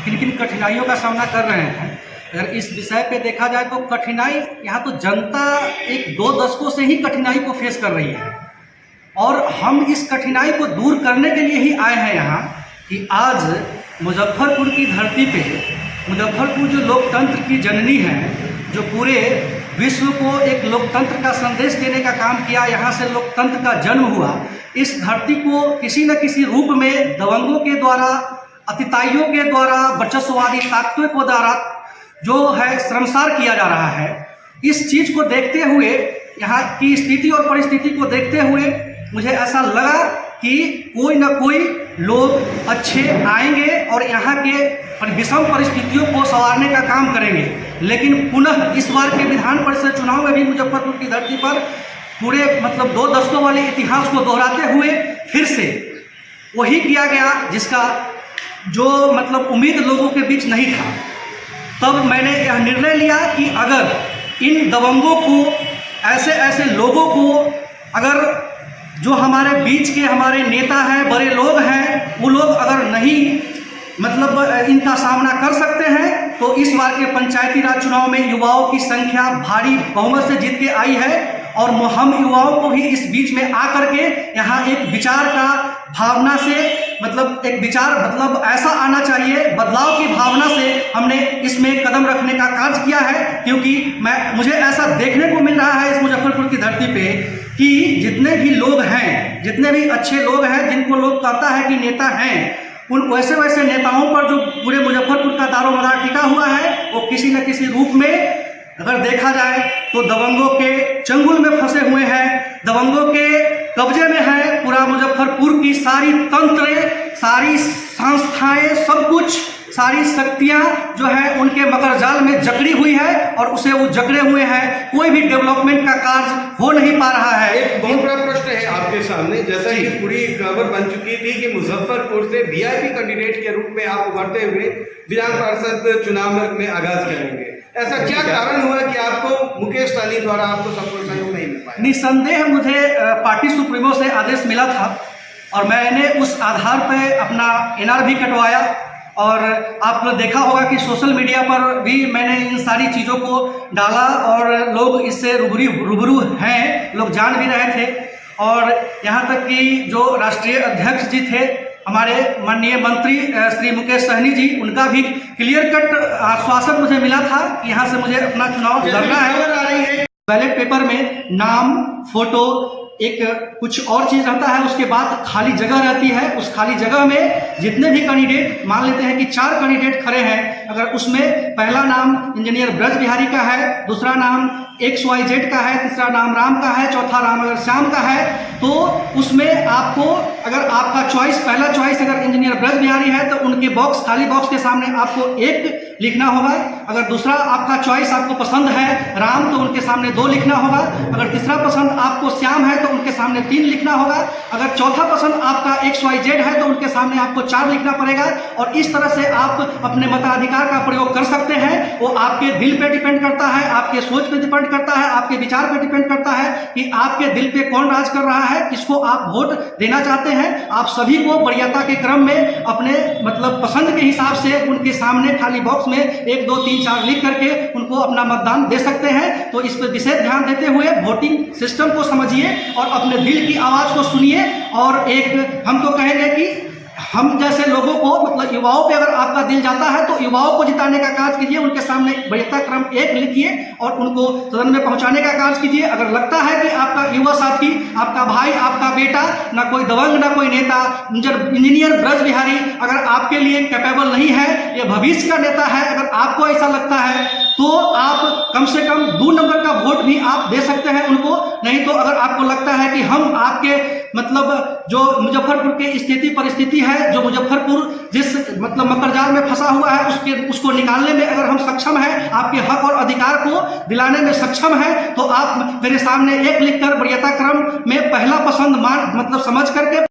किन किन कठिनाइयों का सामना कर रहे हैं। अगर इस विषय पे देखा जाए तो कठिनाई यहाँ तो जनता एक 2 दशकों से ही कठिनाई को फेस कर रही है, और हम इस कठिनाई को दूर करने के लिए ही आए हैं यहाँ कि आज मुजफ्फरपुर की धरती पे, मुजफ्फरपुर जो लोकतंत्र की जननी है, जो पूरे विश्व को एक लोकतंत्र का संदेश देने का काम किया, यहाँ से लोकतंत्र का जन्म हुआ, इस धरती को किसी न किसी रूप में दबंगों के द्वारा, अतिताइयों के द्वारा, वर्चस्ववादी ताकतों को द्वारा जो है शर्मसार किया जा रहा है। इस चीज़ को देखते हुए, यहाँ की स्थिति और परिस्थिति को देखते हुए मुझे ऐसा लगा कि कोई न कोई लोग अच्छे आएंगे और यहाँ के विषम परिस्थितियों को संवारने का काम करेंगे। लेकिन पुनः इस बार के विधान परिषद चुनाव में भी मुजफ्फरपुर की धरती पर पूरे 2 दशकों वाले इतिहास को दोहराते हुए फिर से वही किया गया जिसका जो उम्मीद लोगों के बीच नहीं था। तब मैंने यह निर्णय लिया कि अगर इन दबंगों को, ऐसे ऐसे लोगों को, अगर जो हमारे बीच के हमारे नेता हैं, बड़े लोग हैं, वो लोग अगर नहीं इनका सामना कर सकते हैं, तो इस बार के पंचायती राज चुनाव में युवाओं की संख्या भारी बहुमत से जीत के आई है। और हम युवाओं को भी इस बीच में आकर के यहाँ एक विचार का भावना से एक विचार ऐसा आना चाहिए, बदलाव की भावना से हमने इसमें कदम रखने का कार्य किया है। क्योंकि मुझे ऐसा देखने को मिल रहा है इस मुजफ्फरपुर की धरती पे कि जितने भी लोग हैं, जितने भी अच्छे लोग हैं, जिनको लोग कहता है कि नेता हैं, उन वैसे वैसे नेताओं पर जो पूरे मुजफ्फरपुर का दारोमदार टिका हुआ है, वो किसी न किसी रूप में अगर देखा जाए तो दबंगों के चंगुल में फंसे हुए हैं, दबंगों के कब्जे में है पूरा मुजफ्फरपुर की सारी तंत्रें, सारी संस्थाएं, सब कुछ, सारी शक्तियां जो है उनके मकर जाल में जकड़ी हुई है और उसे वो जकड़े हुए हैं। कोई भी डेवलपमेंट का कार्य हो नहीं पा रहा है। एक बहुत बड़ा प्रश्न है आपके सामने, जैसा कि पूरी खबर बन चुकी थी कि मुजफ्फरपुर से वीआईपी कैंडिडेट के रूप में आप उभरते हुए विधान परिषद चुनाव में आगाज करेंगे, ऐसा क्या कारण हुआ कि आपको मुकेश सहनी द्वारा आपको सपोर्ट सहयोग नहीं मिल पाया? निस्संदेह मुझे पार्टी सुप्रीमो से आदेश मिला था और मैंने उस आधार पर अपना एनआर भी कटवाया। और आपने देखा होगा कि सोशल मीडिया पर भी मैंने इन सारी चीज़ों को डाला और लोग इससे रूबरू हैं, लोग जान भी रहे थे। और यहाँ तक कि जो राष्ट्रीय अध्यक्ष जी थे हमारे माननीय मंत्री श्री मुकेश सहनी जी, उनका भी क्लियर कट आश्वासन मुझे मिला था कि यहाँ से मुझे अपना चुनाव लड़ना है। बैलेट पेपर में नाम, फोटो, एक कुछ और चीज़ रहता है, उसके बाद खाली जगह रहती है। उस खाली जगह में जितने भी कैंडिडेट, मान लेते हैं कि 4 कैंडिडेट खड़े हैं, अगर उसमें पहला नाम इंजीनियर ब्रज बिहारी का है, दूसरा नाम XYZ का है, तीसरा नाम राम का है, चौथा नाम अगर श्याम का है, तो उसमें आपको अगर आपका चॉइस, पहला चॉइस अगर इंजीनियर ब्रज बिहारी है तो उनके बॉक्स, खाली बॉक्स के सामने आपको 1 लिखना होगा। अगर दूसरा आपका चॉइस आपको पसंद है राम, तो उनके सामने 2 लिखना होगा। अगर तीसरा पसंद आपको श्याम है तो उनके सामने 3 लिखना होगा। अगर चौथा पसंद आपका XYZ है तो उनके सामने आपको 4 लिखना पड़ेगा। और इस तरह से आप अपने मताधिकार का प्रयोग कर सकते हैं। वो आपके दिल पे डिपेंड करता है, आपके सोच पे डिपेंड करता है, आपके विचार पे डिपेंड करता है कि आपके दिल पे कौन राज कर रहा है, किसको आप वोट देना चाहते हैं। आप सभी को वरीयता के क्रम में अपने पसंद के हिसाब से उनके सामने खाली बॉक्स में 1, 2, 3, 4 लिख करके उनको अपना मतदान दे सकते हैं। तो इस पर विशेष ध्यान देते हुए वोटिंग सिस्टम को समझिए और अपने दिल की आवाज़ को सुनिए। और एक हम तो कहेंगे कि हम जैसे लोगों को युवाओं पे अगर आपका दिल जाता है तो युवाओं को जिताने का कार्य कीजिए, उनके सामने वरीयता क्रम 1 लिखिए और उनको सदन में पहुंचाने का कार्य कीजिए। अगर लगता है कि आपका युवा साथी, आपका भाई, आपका बेटा, ना कोई दबंग, ना कोई नेता, इंजीनियर ब्रज बिहारी अगर आपके लिए कैपेबल नहीं है, ये भविष्य का नेता है, अगर आपको ऐसा लगता है तो आप कम से कम 2 नंबर का वोट भी आप दे सकते हैं उनको। नहीं तो अगर आपको लगता है कि हम आपके जो मुजफ्फरपुर की स्थिति परिस्थिति है, जो मुजफ्फरपुर जिस मकर जाल में फंसा हुआ है, उसको निकालने में अगर हम सक्षम हैं, आपके हक और अधिकार को दिलाने में सक्षम है, तो आप मेरे सामने 1 लिखकर वरीयता क्रम में पहला पसंद समझ करके